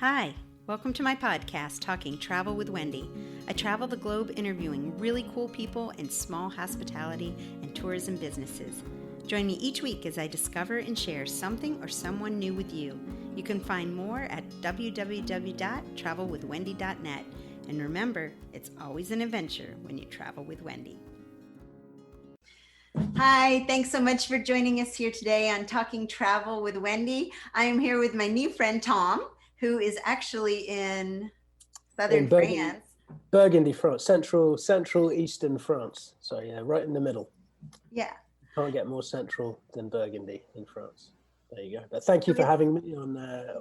Hi, welcome to my podcast, Talking Travel with Wendy. I travel the globe interviewing really cool people in small hospitality and tourism businesses. Join me each week as I discover and share something or someone new with you. You can find more at www.travelwithwendy.net. And remember, it's always an adventure when you travel with Wendy. Hi, thanks so much for joining us here today on Talking Travel with Wendy. I am here with my new friend, Tom, who is actually in southern France. Burgundy, France, central eastern France. So yeah, right in the middle. Yeah. Can't get more central than Burgundy in France. There you go. But thank you for having me on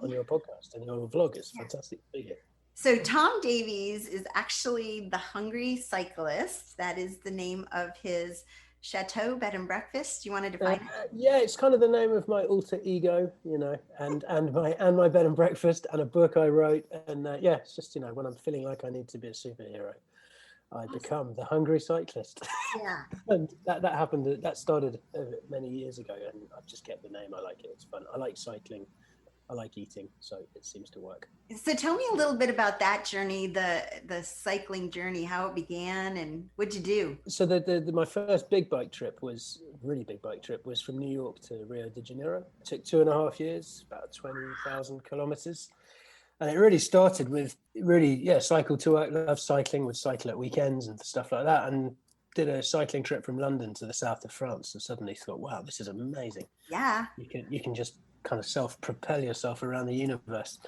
your podcast and your vlog. It's fantastic to be here. So Tom Davies is actually the Hungry Cyclist. That is the name of his Chateau bed and breakfast. You want to define it? Yeah, it's kind of the name of my alter ego, and my bed and breakfast and a book I wrote. And it's just, when I'm feeling like I need to be a superhero, I become the Hungry Cyclist. Yeah. And that happened. That started many years ago, and I've just kept the name. I like it. It's fun. I like cycling. I like eating, so it seems to work. So tell me a little bit about that journey, the cycling journey, how it began and what'd you do? So my first big bike trip was from New York to Rio de Janeiro. It took 2.5 years, about 20,000 kilometers. And it really started with cycle to work. Love cycling, would cycle at weekends and stuff like that. And did a cycling trip from London to the south of France and suddenly thought, wow, this is amazing. Yeah. You can just kind of self-propel yourself around the universe.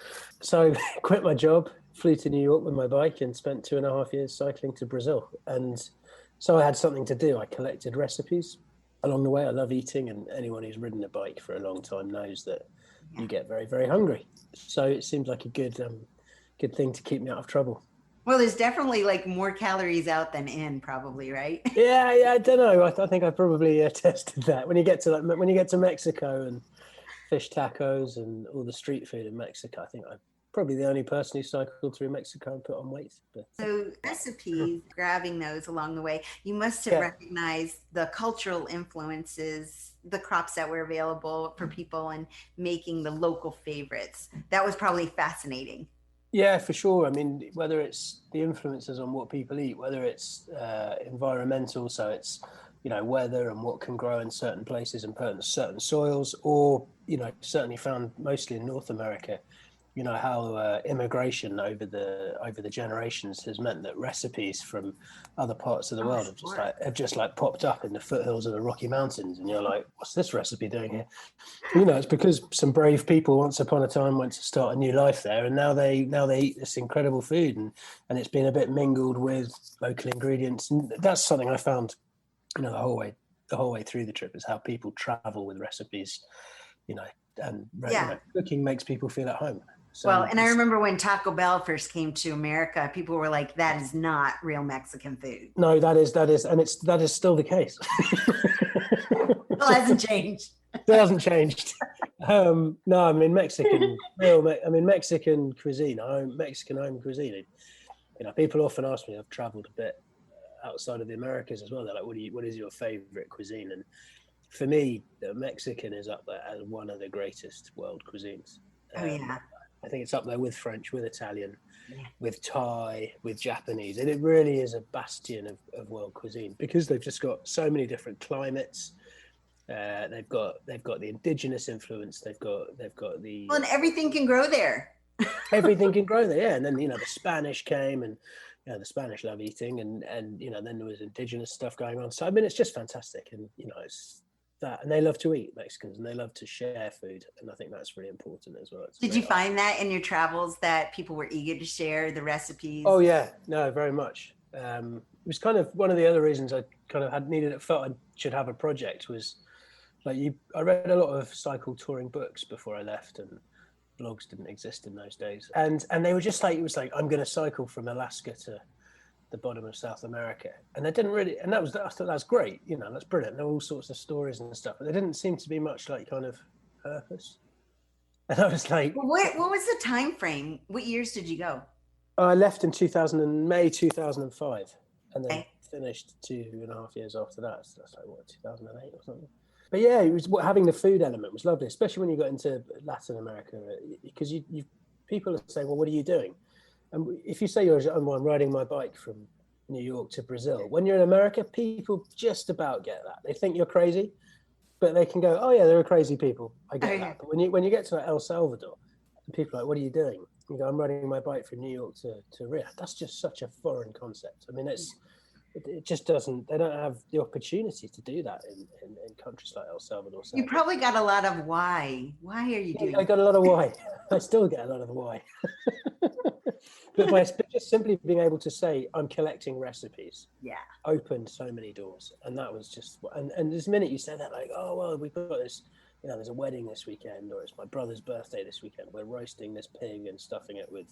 So quit my job, flew to New York with my bike and spent 2.5 years cycling to Brazil. And so I had something to do. I collected recipes along the way. I love eating, and anyone who's ridden a bike for a long time knows that you get very, very hungry. So it seems like a good thing to keep me out of trouble. Well, there's definitely like more calories out than in, probably, right? Yeah, I don't know. I think I probably tested that. When you get to Mexico and fish tacos and all the street food in Mexico, I think I'm probably the only person who cycled through Mexico and put on weight. So recipes, grabbing those along the way, you must have recognized the cultural influences, the crops that were available for people and making the local favorites. That was probably fascinating. Yeah, for sure. I mean, whether it's the influences on what people eat, whether it's environmental, so it's weather and what can grow in certain places and certain soils, or certainly found mostly in North America, how immigration over the generations has meant that recipes from other parts of the world have just popped up in the foothills of the Rocky Mountains, and you're like, what's this recipe doing here? It's because some brave people once upon a time went to start a new life there, and now they eat this incredible food, and it's been a bit mingled with local ingredients. And that's something I found the whole way through the trip, is how people travel with recipes, and cooking makes people feel at home. So well, and I remember when Taco Bell first came to America, people were like, that is not real Mexican food. No, that is, and that is still the case. It hasn't changed. It hasn't changed. No, I mean, Mexican cuisine, Mexican home cuisine. People often ask me, I've traveled a bit outside of the Americas as well. They're like, what is your favorite cuisine? And for me, the Mexican is up there as one of the greatest world cuisines. Oh yeah. I think it's up there with French, with Italian, with Thai, with Japanese. And it really is a bastion of world cuisine, because they've just got so many different climates. They've got the indigenous influence. They've got the and everything can grow there. Everything can grow there, yeah. And then the Spanish came, and the Spanish love eating, and then there was indigenous stuff going on. So I mean, it's just fantastic, and it's that, and they love to eat, Mexicans, and they love to share food, and I think that's really important as well. Did you find that in your travels that people were eager to share the recipes? Oh yeah, no, very much. It was kind of one of the other reasons I kind of felt I should have a project, was I read a lot of cycle touring books before I left, and blogs didn't exist in those days, and they were just like, it was like, I'm going to cycle from Alaska to the bottom of South America, and they didn't really, and I thought that's great, that's brilliant, there were all sorts of stories and stuff, but there didn't seem to be much kind of purpose. And I was like, what was the time frame? What years did you go? I left in May 2005, and then finished 2.5 years after that. So that's 2008 or something. But yeah, it was having the food element was lovely, especially when you got into Latin America, because you people are saying, well, what are you doing? And if you say I'm riding my bike from New York to Brazil, when you're in America, people just about get that. They think you're crazy, but they can go, oh yeah, there are crazy people. I get that. But when you get to El Salvador, people are like, what are you doing? You go, I'm riding my bike from New York to Rio. That's just such a foreign concept. I mean, it just doesn't, they don't have the opportunity to do that in countries like El Salvador. You probably got a lot of why. Why are you doing I got a lot of why. I still get a lot of why. But by just simply being able to say, I'm collecting recipes, opened so many doors. And that was just, and this minute you say that, like, oh, well, we've got this, there's a wedding this weekend, or it's my brother's birthday this weekend. We're roasting this pig and stuffing it with,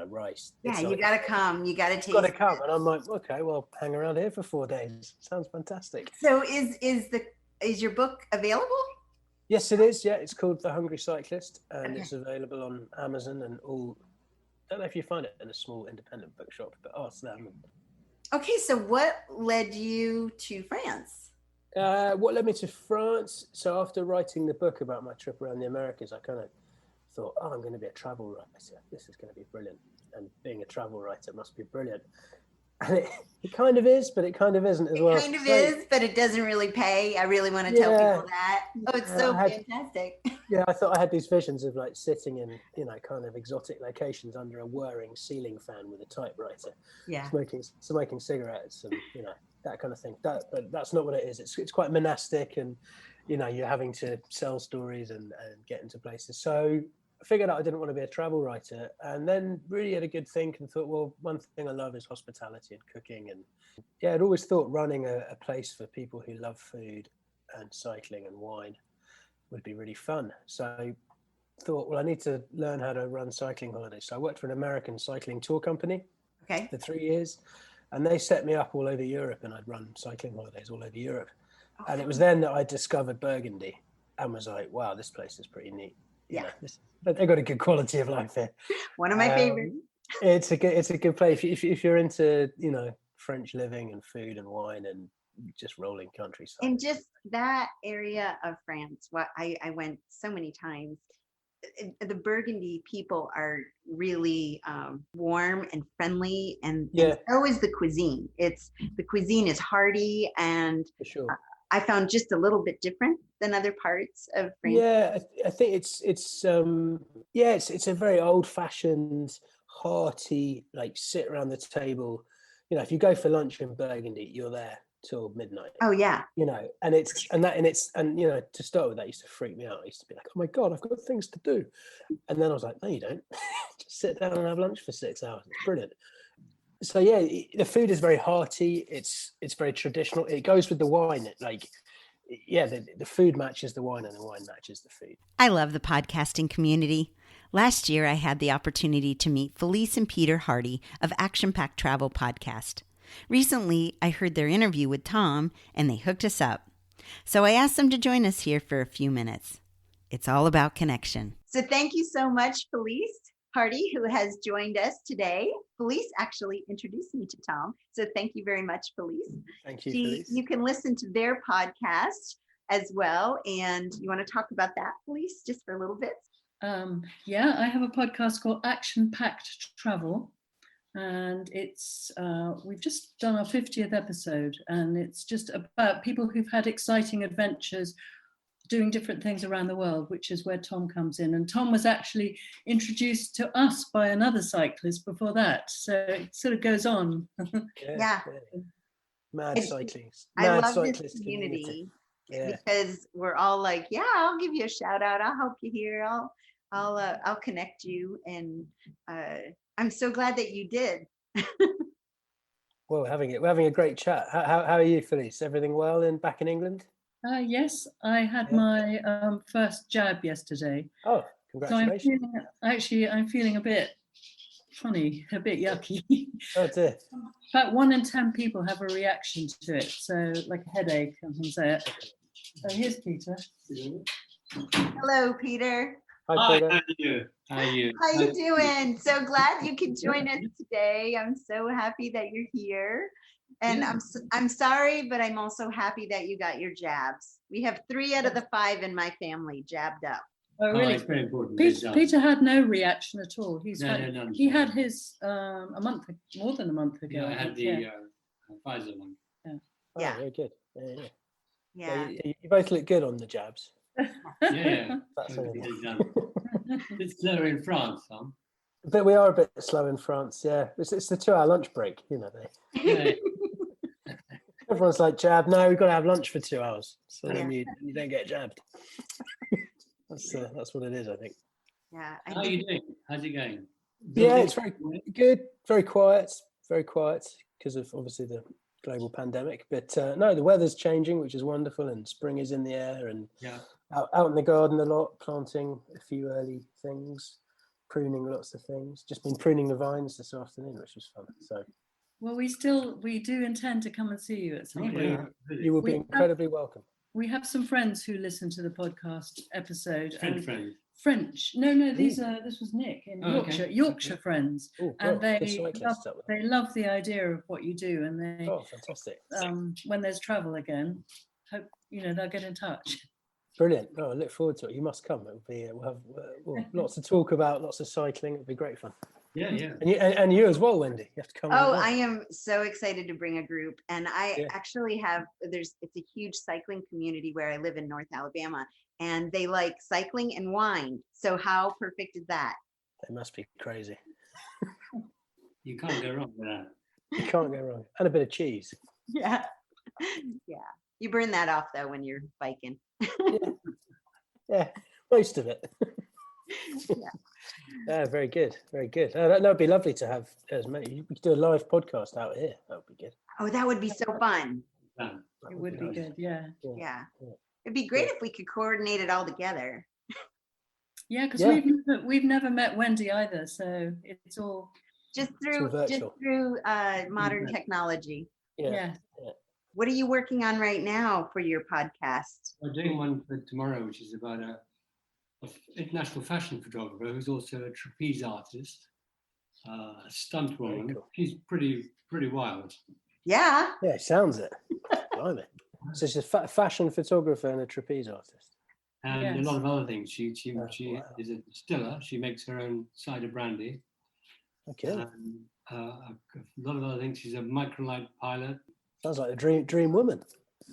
rice. Yeah, you got to come. You got to taste. Got to come. And I'm like, okay, well, hang around here for 4 days. Sounds fantastic. So is your book available? Yes, it is. Yeah, it's called The Hungry Cyclist, and it's available on Amazon and all. I don't know if you find it in a small independent bookshop, but ask them. Okay, so what led you to France? What led me to France? So after writing the book about my trip around the Americas, I kind of thought, I'm going to be a travel writer. This is going to be brilliant. And being a travel writer must be brilliant. And it kind of is, but it kind of isn't as well. It kind of is, but it doesn't really pay. I really want to tell people that. Oh, it's so fantastic. Yeah, I thought I had these visions of like sitting in, kind of exotic locations under a whirring ceiling fan with a typewriter. Yeah. Smoking cigarettes and, that kind of thing. But that's not what it is. It's quite monastic and, you're having to sell stories and get into places. So I figured out I didn't want to be a travel writer, and then really had a good think and thought, well, one thing I love is hospitality and cooking. And I'd always thought running a place for people who love food and cycling and wine would be really fun. So I thought, well, I need to learn how to run cycling holidays. So I worked for an American cycling tour company for 3 years, and they set me up all over Europe, and I'd run cycling holidays all over Europe. And it was then that I discovered Burgundy and was like, wow, this place is pretty neat. But they've got a good quality of life here. One of my favorites. It's a good place if you're into French living and food and wine and just rolling countryside. And just that area of France, I went so many times. The Burgundy people are really warm and friendly, and so is the cuisine. The cuisine is hearty, and for sure. I found just a little bit different than other parts of France. Yeah, I think it's a very old-fashioned, hearty, like sit around the table. If you go for lunch in Burgundy, you're there till midnight. Oh yeah. To start with, that used to freak me out. I used to be like, oh my God, I've got things to do. And then I was like, no, you don't. Just sit down and have lunch for 6 hours. It's brilliant. So the food is very hearty. It's very traditional. It goes with the wine. The food matches the wine and the wine matches the food. I love the podcasting community. Last year, I had the opportunity to meet Felice and Peter Hardy of Action Packed Travel Podcast. Recently, I heard their interview with Tom, and they hooked us up. So I asked them to join us here for a few minutes. It's all about connection. So thank you so much, Felice Hardy, who has joined us today. Felice actually introduced me to Tom. So thank you very much, Felice. Thank you, Felice. You can listen to their podcast as well. And you want to talk about that, Felice, just for a little bit? I have a podcast called Action Packed Travel. And it's we've just done our 50th episode, and it's just about people who've had exciting adventures doing different things around the world, which is where Tom comes in. And Tom was actually introduced to us by another cyclist before that, so it sort of goes on. Yeah. Mad cycling. I love this community because we're all like, I'll give you a shout out, I'll help you here, I'll connect you, and I'm so glad that you did. Well, we're having a great chat. How are you, Felice? Everything well back in England? Yes, I had my first jab yesterday. Oh, congratulations! So I'm feeling a bit funny, a bit yucky. Oh dear. About 1 in 10 people have a reaction to it, so like a headache and things like that. So here's Peter. Hello, Peter. Hi, Peter. How are you? How you doing? So glad you could join us today. I'm so happy that you're here. And I'm sorry, but I'm also happy that you got your jabs. We have 3 out of the 5 in my family jabbed up. Oh, really? It's very important. Peter had no reaction at all. None. He had his more than a month ago. Yeah, I had the Pfizer one. Yeah. Very good. Yeah. You both look good on the jabs. Yeah. That's anything. It's slower in France, Tom. But we are a bit slow in France. Yeah, it's the 2-hour lunch break. Yeah. Everyone's like, jab. No, we've got to have lunch for 2 hours, so then Yeah. you don't get jabbed. That's what it is, I think. Yeah. How are you doing? How's it going? Yeah, it's very good. Very quiet. Very quiet because of obviously the global pandemic. But no, the weather's changing, which is wonderful, and spring is in the air, and out in the garden a lot, planting a few early things, pruning lots of things. Just been pruning the vines this afternoon, which was fun. So. Well, we do intend to come and see you at some point. You will be incredibly welcome. We have some friends who listen to the podcast episode. French. No, this was Nick in Yorkshire. Okay. Yorkshire friends, and they love the idea of what you do, and they fantastic. When there's travel again, hope they'll get in touch. Brilliant. I look forward to it. You must come. It'll be we'll have lots to talk about, lots of cycling. It'll be great fun. Yeah. And you as well, Wendy. You have to come. I am so excited to bring a group, and I actually have. It's a huge cycling community where I live in North Alabama, and they like cycling and wine. So how perfect is that? They must be crazy. You can't go wrong with that. You can't go wrong, and a bit of cheese. Yeah. You burn that off though when you're biking. Yeah, most of it. Yeah, very good. That would be lovely to have as many. We could do a live podcast out here. That would be good. Oh, that would be so fun. It would be good. Yeah. It'd be great if we could coordinate it all together. Yeah, because we've never met Wendy either, so it's all just through modern technology. Yeah. What are you working on right now for your podcast? We're doing one for tomorrow, which is about an international fashion photographer who's also a trapeze artist, stunt woman. Cool. She's pretty wild. Yeah. Yeah, sounds it. Blimey. So she's a fashion photographer and a trapeze artist. And a lot of other things. She is a distiller. She makes her own cider brandy. Okay. And a lot of other things. She's a microlight pilot. Sounds like a dream woman.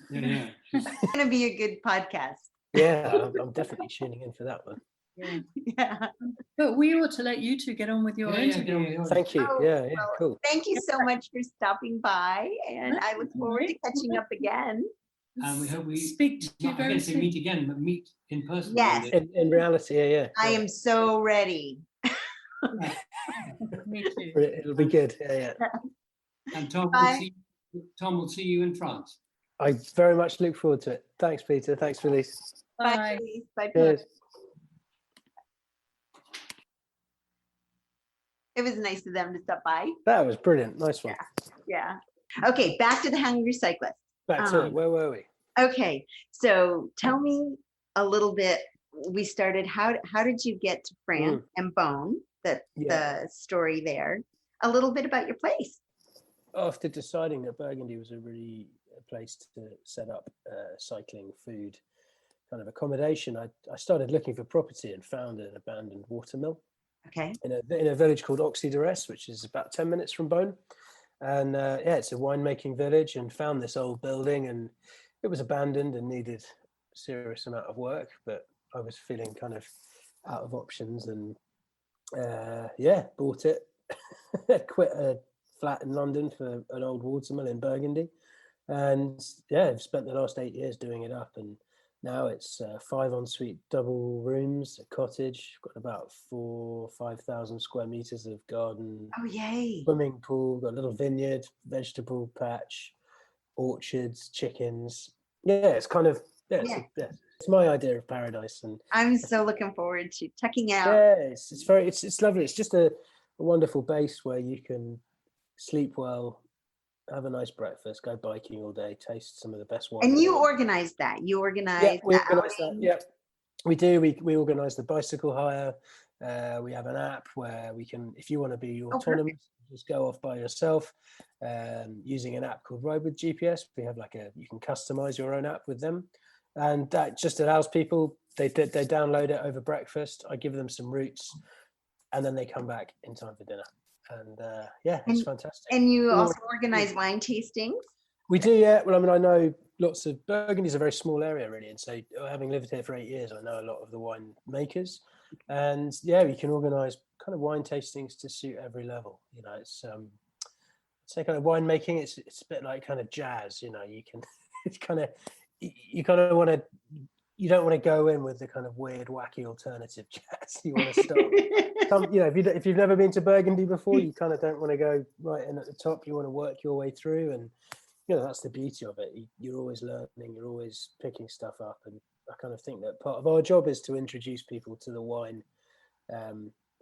Yeah. It's going to be a good podcast. Yeah, I'm definitely tuning in for that one. Yeah. But we ought to let you two get on with your interview. Thank you. Cool. Thank you so much for stopping by, and I look forward to catching up again. And we hope we speak to you very soon. Meet again, but meet in person. Yes. In reality, yeah. I am so ready. Me too. It'll be good. Yeah. And Tom will see you in France. I very much look forward to it. Thanks, Peter. Thanks, Felice. Bye. Bye. Cheers. It was nice of them to stop by. That was brilliant. Nice one. Yeah. Okay, back to the Hungry Cyclist. Back to it. Where were we? Okay, so tell me a little bit. We started. How did you get to France and Beaune? The story there. A little bit about your place. After deciding that Burgundy was a really place to set up cycling, food, kind of accommodation, I started looking for property and found an abandoned watermill. Okay. In a village called Oxy-de-Retz, which is about 10 minutes from Beaune. And it's a winemaking village, and found this old building, and it was abandoned and needed a serious amount of work, but I was feeling kind of out of options, and bought it. Quit a flat in London for an old watermill in Burgundy, and I've spent the last 8 years doing it up, and now it's 5 ensuite double rooms, a cottage, got about 5,000 square meters of garden. Oh, yay. Swimming pool, got a little vineyard, vegetable patch, orchards, chickens. It's kind of, it's my idea of paradise. And I'm so looking forward to checking out. Yeah, it's lovely. It's just a wonderful base where you can sleep well, have a nice breakfast, go biking all day, taste some of the best wine. And you organize that. You organize we organize that. Yeah, we do. We organize the bicycle hire. We have an app where we can, if you want to be autonomous, just go off by yourself, using an app called Ride with GPS. We have you can customize your own app with them. and that just allows people, they download it over breakfast. I give them some routes, and then they come back in time for dinner. And it's fantastic. And you also organize wine tastings? We do, yeah. Well, I mean, I know lots of, Burgundy is a very small area, really. And so having lived here for 8 years, I know a lot of the wine makers. And yeah, we can organize kind of wine tastings to suit every level. You know, it's kind of winemaking, it's a bit like kind of jazz, you know, you can, it's kind of, you kind of want to, you don't want to go in with the kind of weird, wacky alternative jazz. You want to start, you know, if you've never been to Burgundy before, you kind of don't want to go right in at the top. You want to work your way through, and you know, that's the beauty of it. You're always learning, you're always picking stuff up, and I kind of think that part of our job is to introduce people to the wine,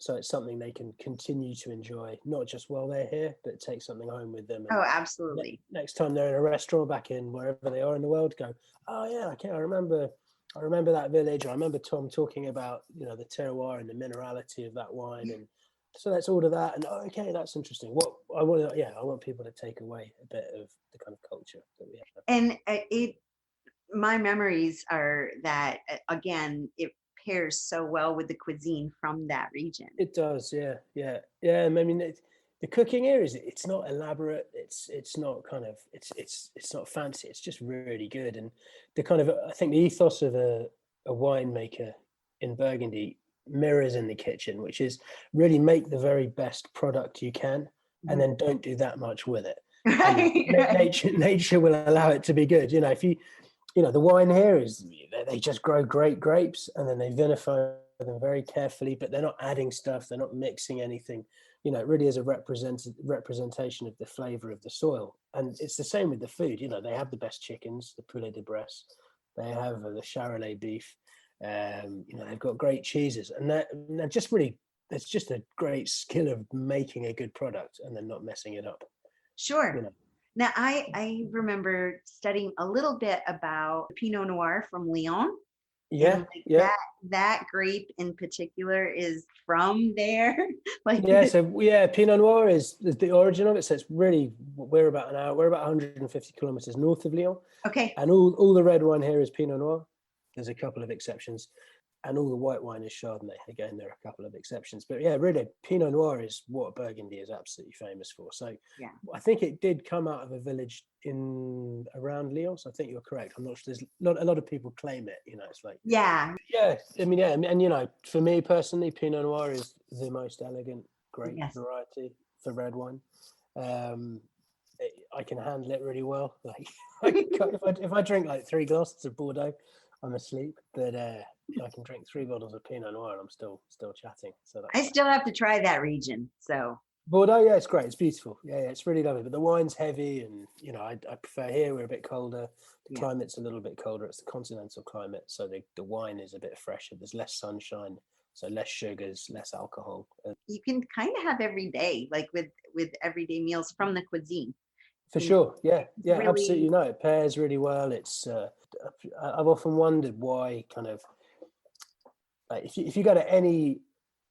so it's something they can continue to enjoy, not just while they're here, but take something home with them. Oh, absolutely. Next time they're in a restaurant back in wherever they are in the world, go, oh yeah, okay, I remember that village. I remember Tom talking about, you know, the terroir and the minerality of that wine, and so let's order that. And okay, that's interesting. What I want people to take away a bit of the kind of culture that we have. And my memories are that again, it pairs so well with the cuisine from that region. It does, yeah. I mean, the cooking here it's not elaborate. It's not kind of it's not fancy. It's just really good. And the kind of, I think the ethos of a winemaker in Burgundy mirrors in the kitchen, which is really make the very best product you can, and then don't do that much with it. Right. Nature will allow it to be good. You know, if you know, the wine here is, they just grow great grapes and then they vinify them very carefully, but they're not adding stuff, they're not mixing anything. You know, it really is a representation of the flavor of the soil. And it's the same with the food. You know, they have the best chickens, the poulet de Bresse, they have the Charolais beef, you know, they've got great cheeses, and they're just really, it's just a great skill of making a good product and then not messing it up. Sure. You know? Now, I remember studying a little bit about Pinot Noir from Lyon. Yeah, That grape in particular is from there. Pinot Noir is the origin of it. So it's really, we're about 150 kilometers north of Lyon. Okay. And all the red wine here is Pinot Noir. There's a couple of exceptions. And all the white wine is Chardonnay. Again, there are a couple of exceptions. But yeah, really, Pinot Noir is what Burgundy is absolutely famous for. So yeah, I think it did come out of a village around Lyon. So I think you're correct. I'm not sure. There's a lot of people claim it. You know, it's like yeah. I mean, yeah, and you know, for me personally, Pinot Noir is the most elegant grape variety for red wine. I can handle it really well. Like if I drink like 3 glasses of Bordeaux, I'm asleep. But I can drink 3 bottles of Pinot Noir and I'm still chatting. So I still have to try that region. So Bordeaux, yeah, it's great. It's beautiful. Yeah, it's really lovely. But the wine's heavy, and you know, I prefer here. We're a bit colder. The climate's a little bit colder. It's the continental climate, so the wine is a bit fresher. There's less sunshine, so less sugars, less alcohol. You can kind of have every day, like with everyday meals from the cuisine. For sure, yeah, really, absolutely. No, it pairs really well. It's I've often wondered why kind of like if you go to any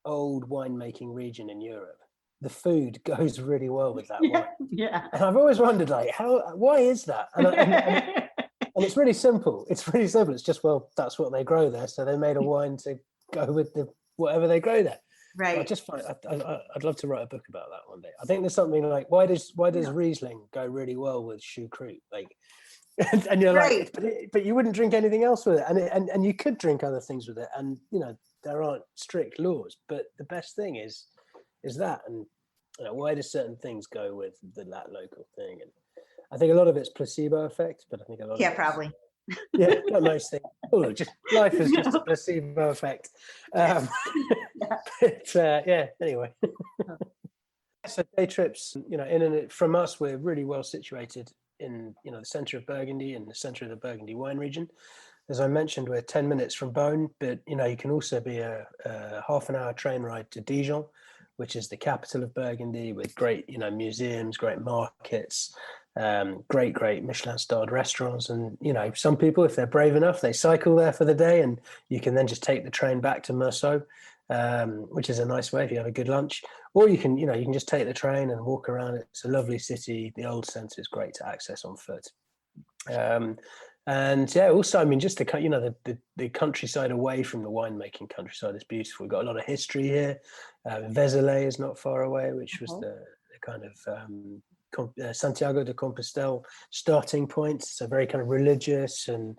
old winemaking region in Europe, the food goes really well with that wine. Yeah. And I've always wondered, like, why is that? And it's really simple. It's really simple. It's just, well, that's what they grow there, so they made a wine to go with whatever they grow there. Right. I just find I'd love to write a book about that one day. I think there's something like why does Riesling go really well with Choucroute? Like, and you're right. Like, but you wouldn't drink anything else with it, and you could drink other things with it, and you know there aren't strict laws. But the best thing is that, and you know, why do certain things go with that local thing? And I think a lot of it's placebo effect, but I think a lot of probably. Yeah, not most things. Oh, just life is just a placebo effect. Anyway. So Daytrips, you know, from us, we're really well situated in, you know, the centre of Burgundy and the centre of the Burgundy wine region. As I mentioned, we're 10 minutes from Beaune, but you know, you can also be a half an hour train ride to Dijon, which is the capital of Burgundy, with great, you know, museums, great markets, great Michelin-starred restaurants. And, you know, some people, if they're brave enough, they cycle there for the day, and you can then just take the train back to Meursault, which is a nice way if you have a good lunch. Or you can just take the train and walk around. It's a lovely city. The old centre is great to access on foot. And yeah, also, I mean, just the countryside away from the winemaking countryside is beautiful. We've got a lot of history here. Vézelay is not far away, which was the kind of Santiago de Compostela starting point. So very kind of religious and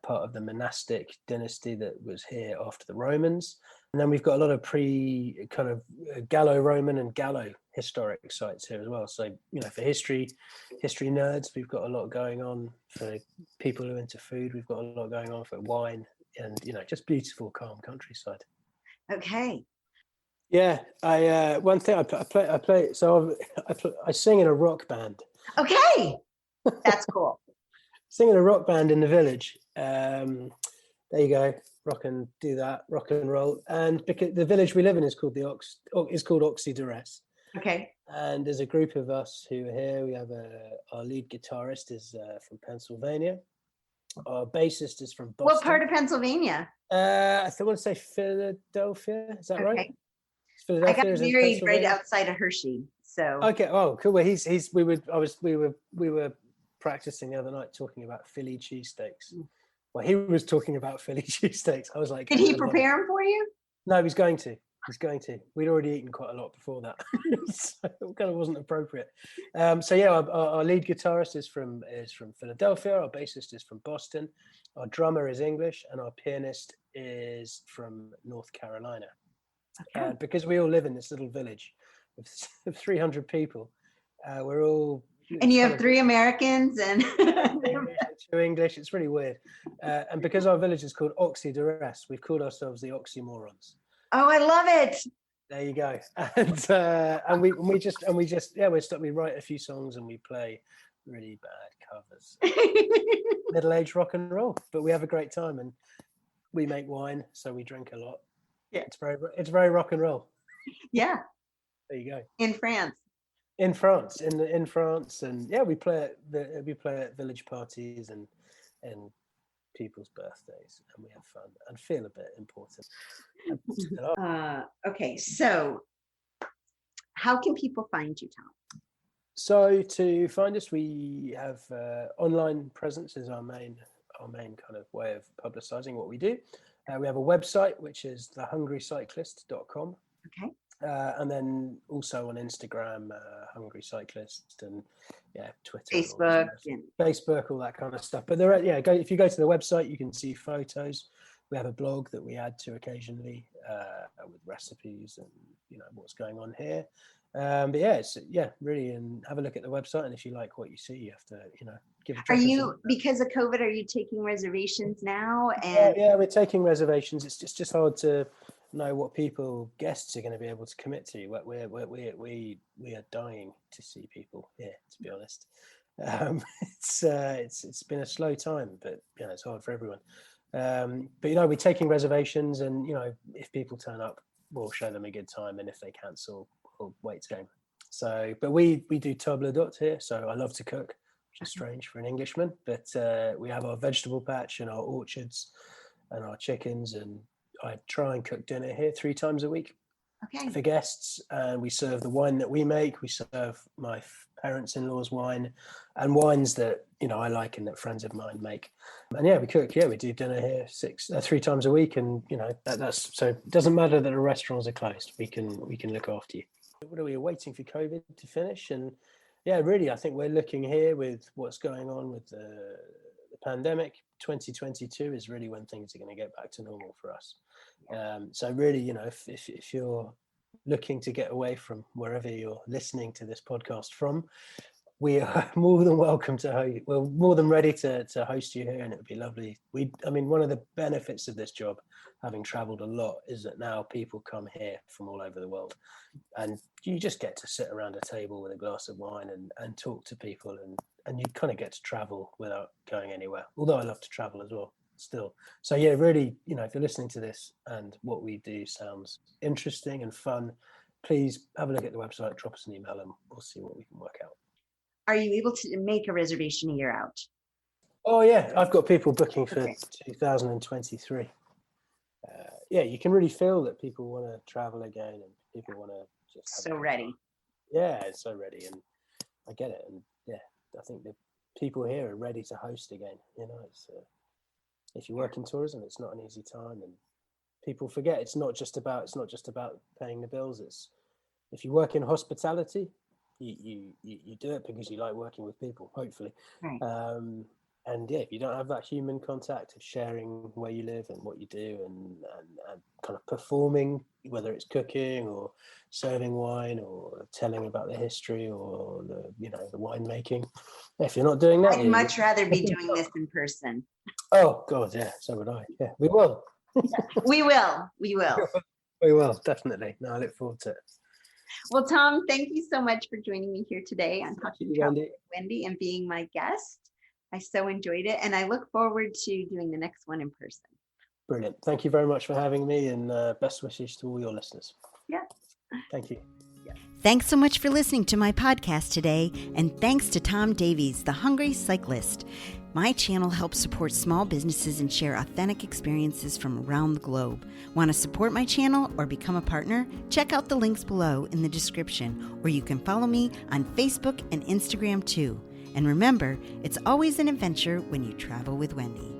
part of the monastic dynasty that was here after the Romans. And then we've got a lot of kind of Gallo-Roman and Gallo historic sites here as well. So, for history nerds, we've got a lot going on. For people who are into food, we've got a lot going on for wine and, just beautiful, calm countryside. Okay. Yeah, one thing I play. So I sing in a rock band. Okay, that's cool. Sing in a rock band in the village. There you go. Rock and roll. And because the village we live in is called Oxy Duress. Okay. And there's a group of us who are here. We have our lead guitarist is from Pennsylvania. Our bassist is from Boston. What part of Pennsylvania? I want to say Philadelphia. Is that right? I got married right outside of Hershey. So okay. Oh, cool. Well, we were practicing the other night talking about Philly cheesesteaks. Well, he was talking about Philly cheesesteaks. I was like, did he prepare them for you? No, he's going to. We'd already eaten quite a lot before that, so it kind of wasn't appropriate. So yeah, our lead guitarist is from Philadelphia. Our bassist is from Boston. Our drummer is English, and our pianist is from North Carolina. Okay. Because we all live in this little village of 300 people, we're all. And you have 3 Americans and 2 English. It's really weird. And because our village is called Oxy Duress, we've called ourselves the Oxymorons. Oh, I love it. There you go. And we write a few songs and we play really bad covers. Middle-aged rock and roll, but we have a great time and we make wine, so we drink a lot. Yeah, it's very rock and roll. Yeah. There you go. In France, and yeah, we play at village parties and people's birthdays, and we have fun and feel a bit important. Okay, so how can people find you, Tom? So to find us, we have online presence is our main kind of way of publicizing what we do. We have a website which is thehungrycyclist.com. Okay. And then also on Instagram, Hungry Cyclist, and Twitter, Facebook, all that kind of stuff. But if you go to the website, you can see photos. We have a blog that we add to occasionally with recipes and what's going on here. But really, and have a look at the website. And if you like what you see, you have to give it. Are you, because of COVID, are you taking reservations now? And yeah, we're taking reservations. It's just hard to know what guests are going to be able to commit to. We are dying to see people here, to be honest. It's been a slow time, but it's hard for everyone. But we're taking reservations, and if people turn up, we'll show them a good time, and if they cancel, we'll wait game. So, but we do table d'hôte here, so I love to cook, which is strange for an Englishman. But we have our vegetable patch and our `orchards and our chickens, and I try and cook dinner here 3 times a week for guests, and we serve the wine that we make. We serve my parents-in-law's wine and wines that I like and that friends of mine make. And we cook. We do dinner here 3 times a week, and that's so it doesn't matter that the restaurants are closed. We can look after you. What are we waiting for COVID to finish? And really, I think we're looking here with what's going on with the pandemic. 2022 is really when things are going to get back to normal for us. So really, if you're looking to get away from wherever you're listening to this podcast from, we are more than welcome to host. We're more than ready to host you here, and it would be lovely. One of the benefits of this job, having traveled a lot, is that now people come here from all over the world, and you just get to sit around a table with a glass of wine and talk to people, and you kind of get to travel without going anywhere. Although I love to travel as well still. So really, if you're listening to this and what we do sounds interesting and fun, please have a look at the website, drop us an email, and we'll see what we can work out. Are you able to make a reservation a year out? Oh yeah, I've got people booking for 2023. You can really feel that people want to travel again, and people want to just ready. Yeah, it's so ready, and I get it. And I think that people here are ready to host again. It's if you work in tourism, it's not an easy time, and people forget it's not just about paying the bills. It's if you work in hospitality, you do it because you like working with people, hopefully. Right. And yeah, if you don't have that human contact of sharing where you live and what you do and kind of performing, whether it's cooking or serving wine or telling about the history or the winemaking, if you're not doing that, I'd much rather be doing this in person. Oh God, yeah, so would I. Yeah, we will. We will. We will, definitely. No, I look forward to it. Well, Tom, thank you so much for joining me here today on Talking Travel with Wendy. and being my guest. I so enjoyed it, and I look forward to doing the next one in person. Brilliant. Thank you very much for having me, and best wishes to all your listeners. Yeah. Thank you. Thanks so much for listening to my podcast today, and thanks to Tom Davies, the Hungry Cyclist. My channel helps support small businesses and share authentic experiences from around the globe. Want to support my channel or become a partner? Check out the links below in the description, or you can follow me on Facebook and Instagram too. And remember, it's always an adventure when you travel with Wendy.